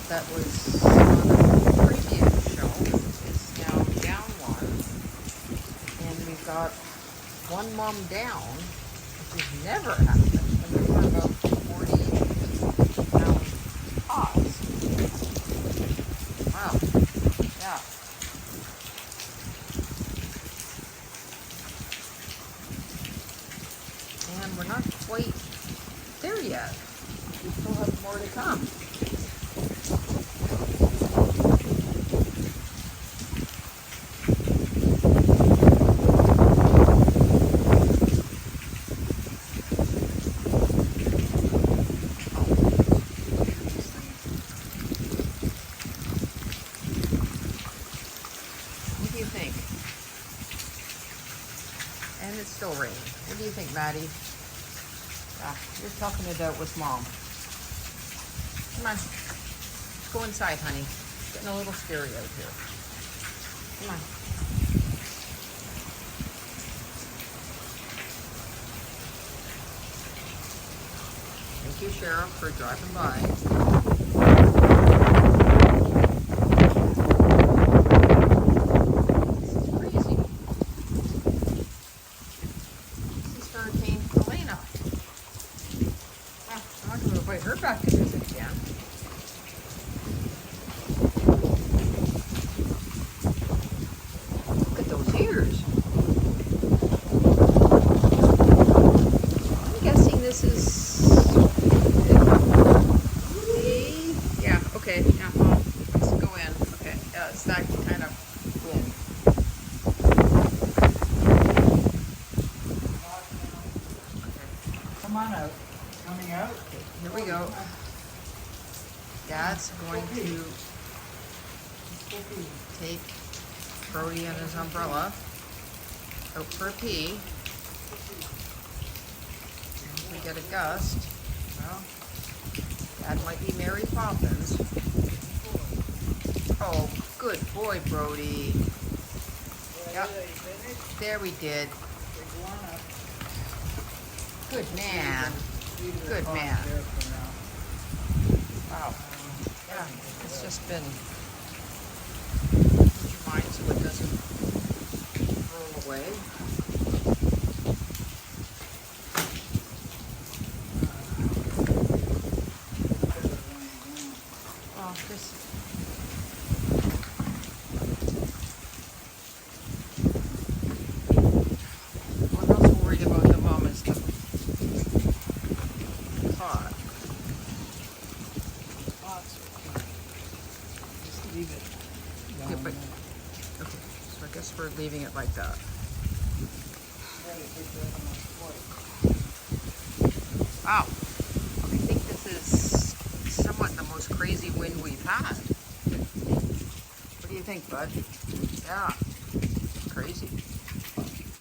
that was on a previous show is now down one. And we've got one mom down, which has never happened. And we were about 40 pounds tops. Wow. Yeah. And we're not quite there yet. We still have more to come. What do you think? And it's still raining. What do you think, Maddie? You're talking it out with Mom. Come on. Let's go inside, honey. It's getting a little scary out here. Come on. Thank you, Sheriff, for driving by. Hurricane Helene. I'm not going to invite her back to visit again. Look at those ears. I'm guessing this is... Yeah, okay. Yeah, let's go in. Okay, yeah, it's that kind of wind. Come on out. Coming out. Okay, here we go. Dad's going to take Brodie and his umbrella out for a pee. If we get a gust, well, Dad might be Mary Poppins. Oh, good boy, Brodie. Yep, there we did. Good man. Good man. Wow. Yeah, it's just been, put your mind so it doesn't roll away. Well, this, what else we're worried about the mom is the pot. Just leave it. Yeah, but, okay, so I guess we're leaving it like that. Wow, I think this is somewhat the most crazy wind we've had. What do you think, bud? Yeah, crazy.